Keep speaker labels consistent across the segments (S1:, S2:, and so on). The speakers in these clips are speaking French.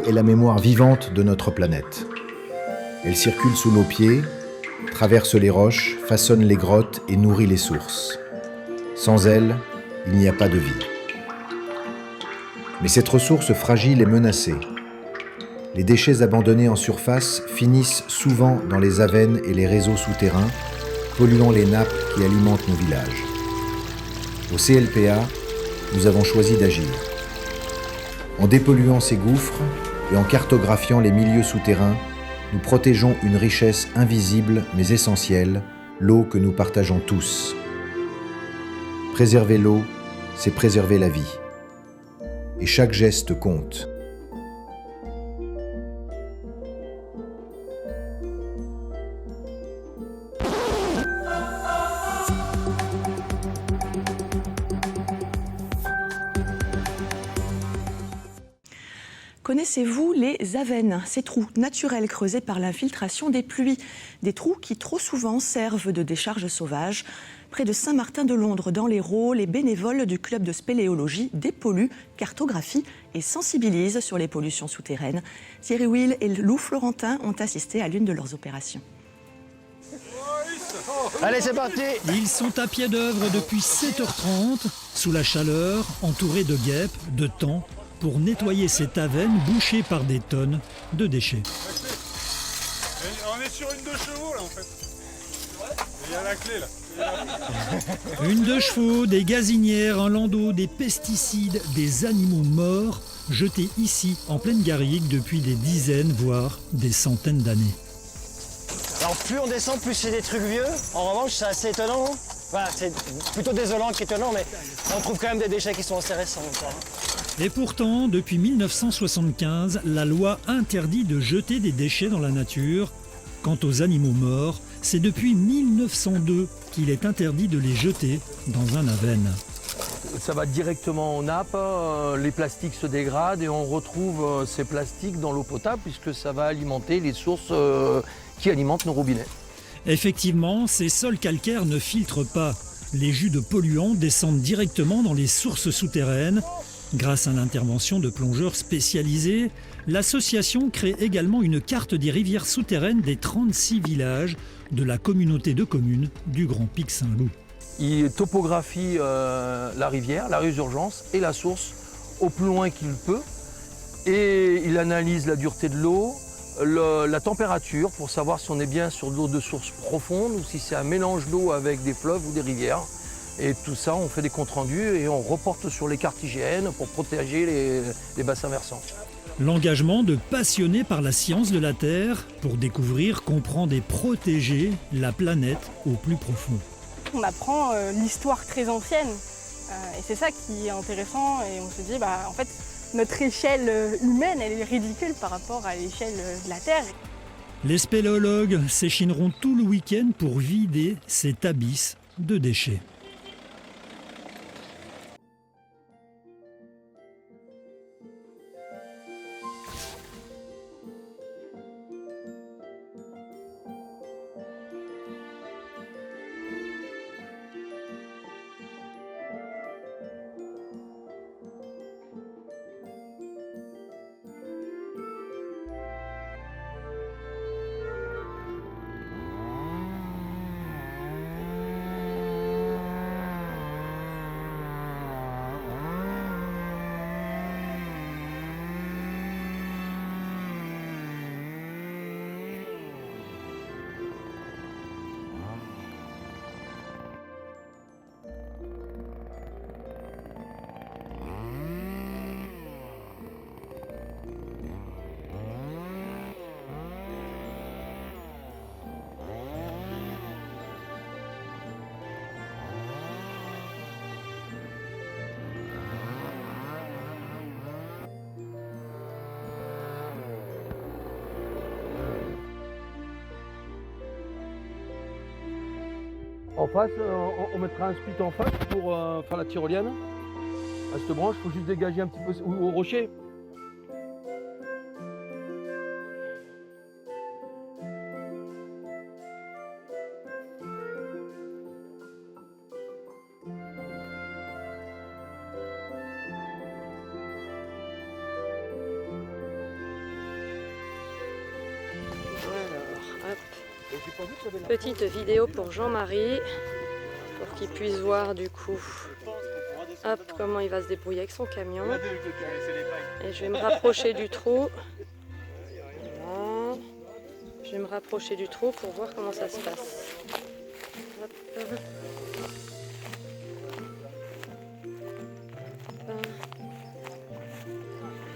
S1: est la mémoire vivante de notre planète. Elle circule sous nos pieds, traverse les roches, façonne les grottes et nourrit les sources. Sans elle, il n'y a pas de vie. Mais cette ressource fragile est menacée. Les déchets abandonnés en surface finissent souvent dans les avennes et les réseaux souterrains, polluant les nappes qui alimentent nos villages. Au CLPA, nous avons choisi d'agir. En dépolluant ces gouffres et en cartographiant les milieux souterrains, nous protégeons une richesse invisible mais essentielle, l'eau que nous partageons tous. Préserver l'eau, c'est préserver la vie. Et chaque geste compte.
S2: Connaissez-vous les avennes, ces trous naturels creusés par l'infiltration des pluies? Des trous qui trop souvent servent de décharge sauvage. Près de Saint-Martin-de-Londres, dans l'Hérault, les bénévoles du club de spéléologie dépolluent, cartographient et sensibilisent sur les pollutions souterraines. Thierry Will et Lou Florentin ont assisté à l'une de leurs opérations.
S3: Allez, c'est parti!
S4: Ils sont à pied d'œuvre depuis 7h30, sous la chaleur, entourés de guêpes, de thon, pour nettoyer cette avenne bouchée par des tonnes de déchets.
S5: On est sur une 2 chevaux là en fait. Il y a la clé là.
S4: Une 2 chevaux, des gazinières, un landau, des pesticides, des animaux morts, jetés ici en pleine garrigue depuis des dizaines, voire des centaines d'années.
S3: Alors plus on descend, plus c'est des trucs vieux. En revanche, c'est assez étonnant. Enfin, c'est plutôt désolant qu'étonnant, mais on trouve quand même des déchets qui sont assez récents encore.
S4: Et pourtant, depuis 1975, la loi interdit de jeter des déchets dans la nature. Quant aux animaux morts, c'est depuis 1902 qu'il est interdit de les jeter dans un avenne.
S6: Ça va directement en nappe, les plastiques se dégradent et on retrouve ces plastiques dans l'eau potable puisque ça va alimenter les sources qui alimentent nos robinets.
S4: Effectivement, ces sols calcaires ne filtrent pas. Les jus de polluants descendent directement dans les sources souterraines. Grâce à l'intervention de plongeurs spécialisés, l'association crée également une carte des rivières souterraines des 36 villages de la communauté de communes du Grand Pic Saint-Loup.
S6: Il topographie la rivière, la résurgence et la source au plus loin qu'il peut. Et il analyse la dureté de l'eau, la température pour savoir si on est bien sur de l'eau de source profonde ou si c'est un mélange d'eau avec des fleuves ou des rivières. Et tout ça, on fait des comptes rendus et on reporte sur les cartes IGN pour protéger les bassins versants.
S4: L'engagement de passionnés par la science de la Terre pour découvrir, comprendre et protéger la planète au plus profond.
S7: On apprend l'histoire très ancienne et c'est ça qui est intéressant et on se dit en fait notre échelle humaine elle est ridicule par rapport à l'échelle de la Terre.
S4: Les spéléologues s'échineront tout le week-end pour vider cet abysse de déchets.
S6: En face, on mettra un split en face pour faire la tyrolienne. À cette branche, il faut juste dégager un petit peu au rocher.
S8: Petite vidéo pour Jean-Marie, pour qu'il puisse voir du coup hop, comment il va se débrouiller avec son camion. Et je vais me rapprocher du trou. Voilà. Je vais me rapprocher du trou pour voir comment ça se passe. Hop.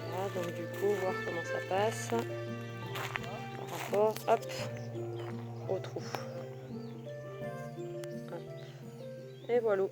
S8: Voilà, donc du coup, voir comment ça passe par rapport, hop, au trou. Hop. Et voilà.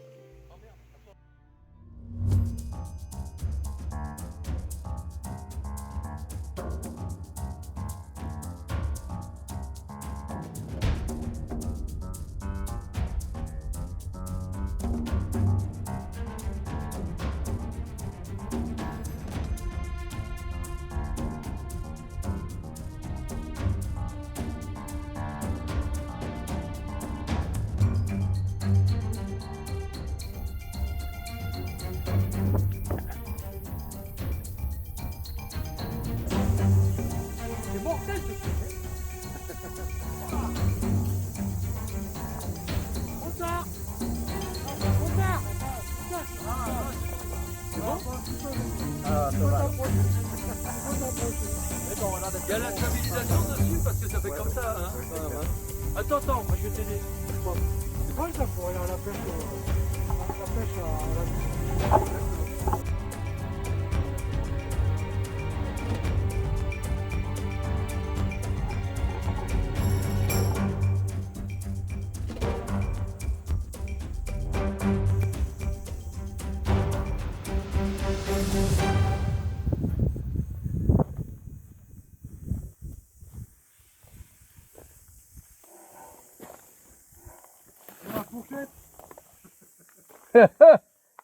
S6: Il y a la stabilisation dessus parce que ça fait comme ça. Hein. Attends, moi je vais t'aider.
S5: C'est pas ça pour aller à la pêche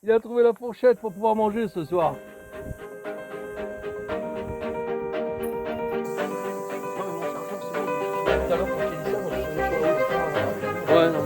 S6: Il a trouvé la fourchette pour pouvoir manger ce soir. Ouais, non.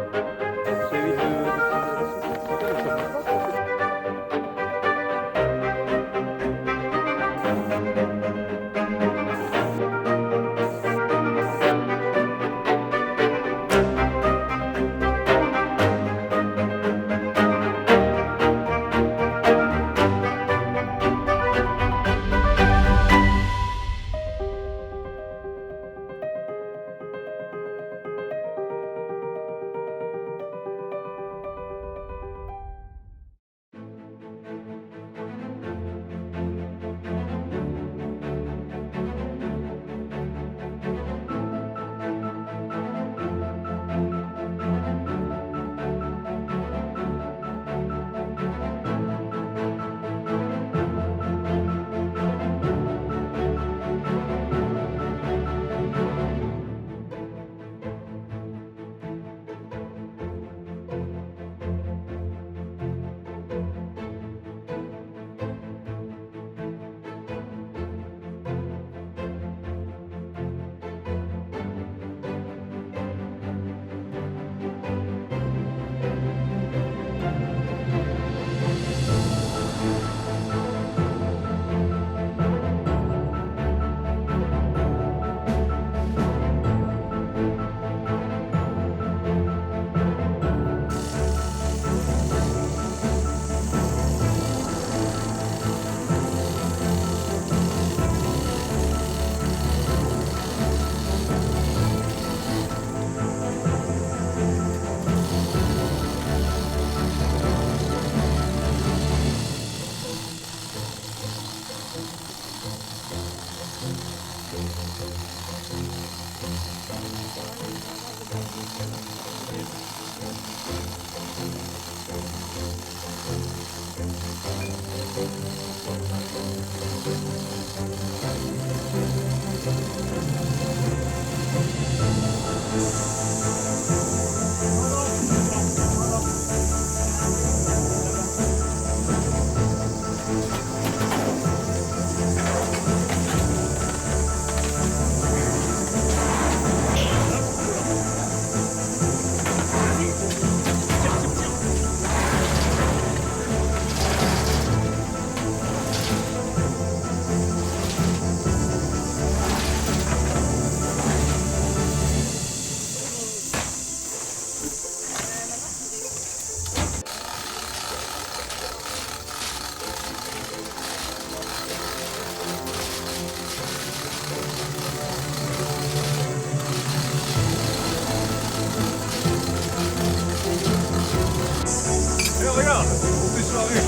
S5: Charles, on fait soirée.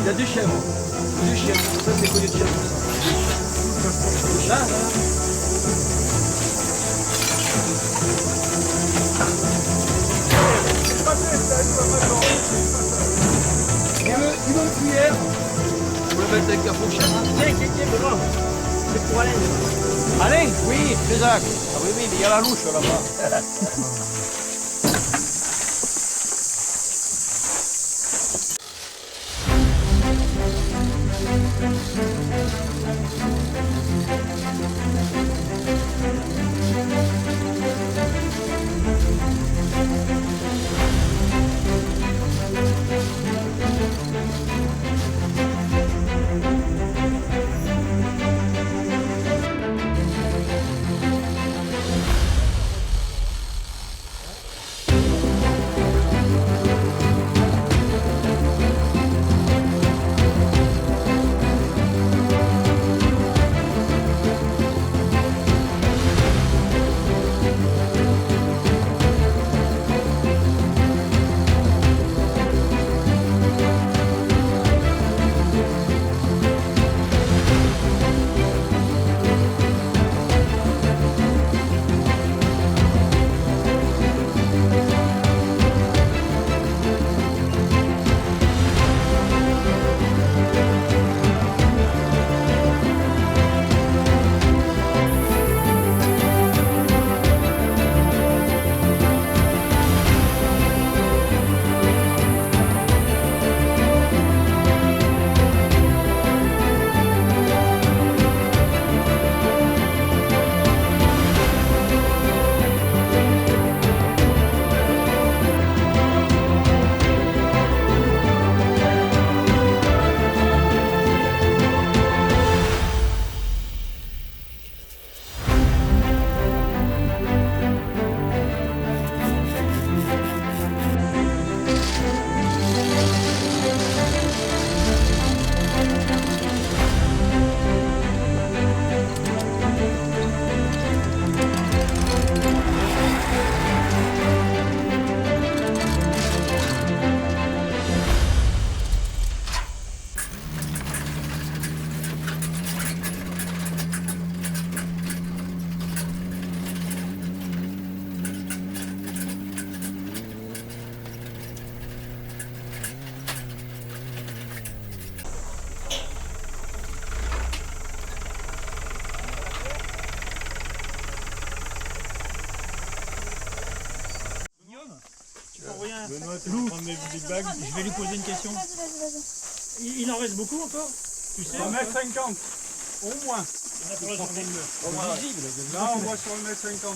S6: Il y a des chèvres. Des chèvres. Ça, c'est collier de chèvres. Là, il veut une cuillère. Pour le mettre avec la fourchette.
S3: Tiens, Benoît. C'est pour Alain. Alain? Oui, exact. Ah oui, mais il y a la louche là-bas.
S5: Benoît, tu vas prendre des bagues.
S4: Je vais lui poser une question. Il en reste beaucoup encore? Tu sais?
S5: 1m50, au moins. Là, on voit sur 1m50.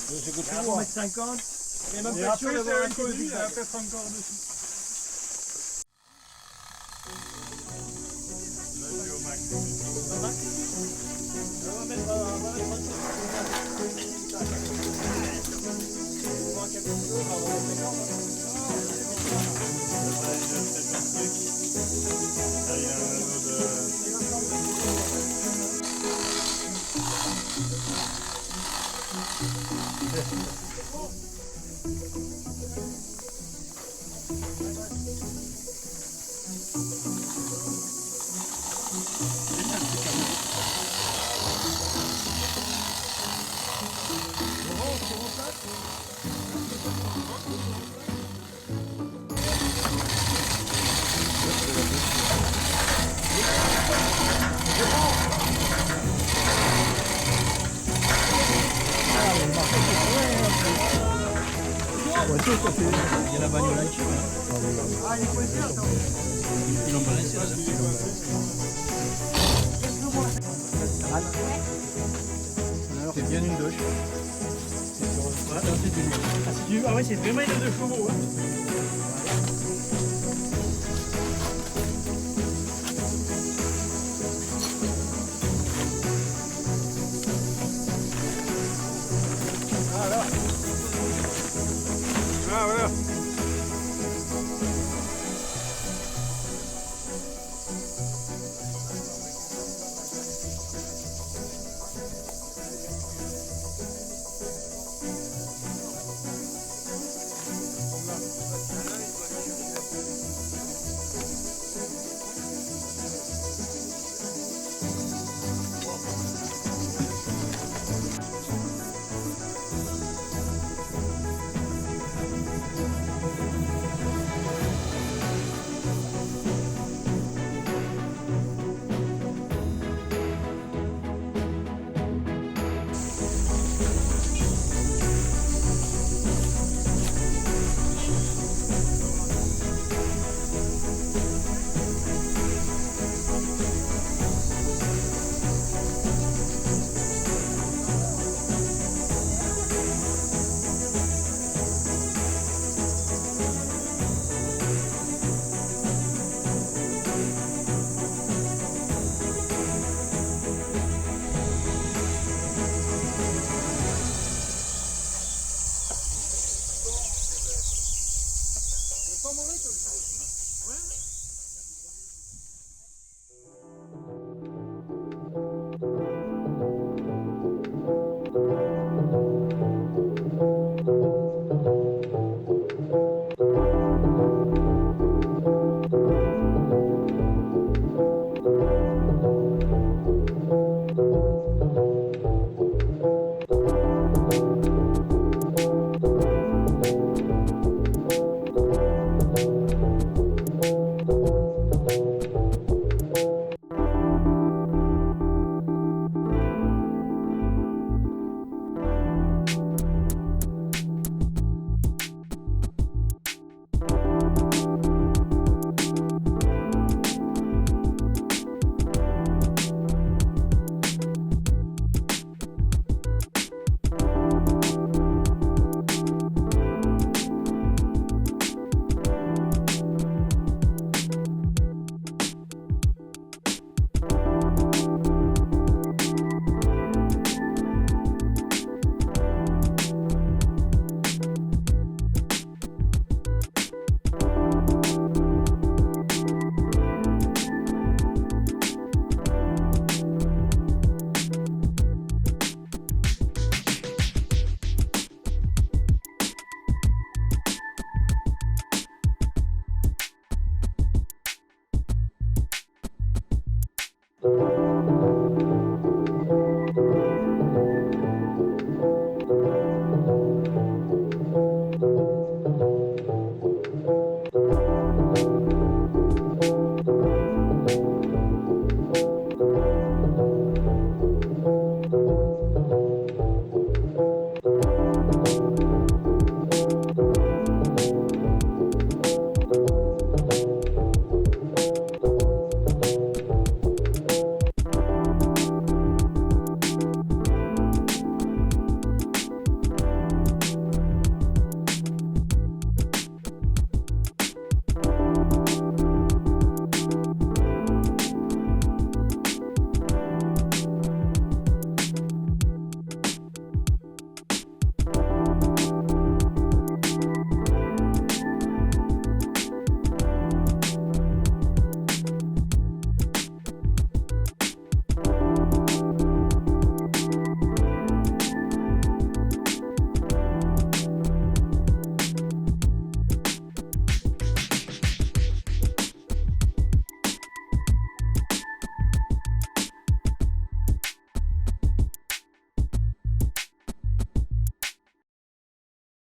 S3: C'est que tu
S5: vois.
S3: 1m50. Et même
S5: Et
S3: pas
S5: après,
S3: sûr d'avoir
S5: c'est
S3: un peu
S5: inconnu,
S3: de
S5: il y a peut-être encore dessus. Vas-y, au max.
S3: Il y a la bagnole là-dessus. Ah, il est coincé, attends. Ils l'ont balancé là. C'est bien une douche.
S4: Ah ouais, c'est vraiment une de chevaux. Hein.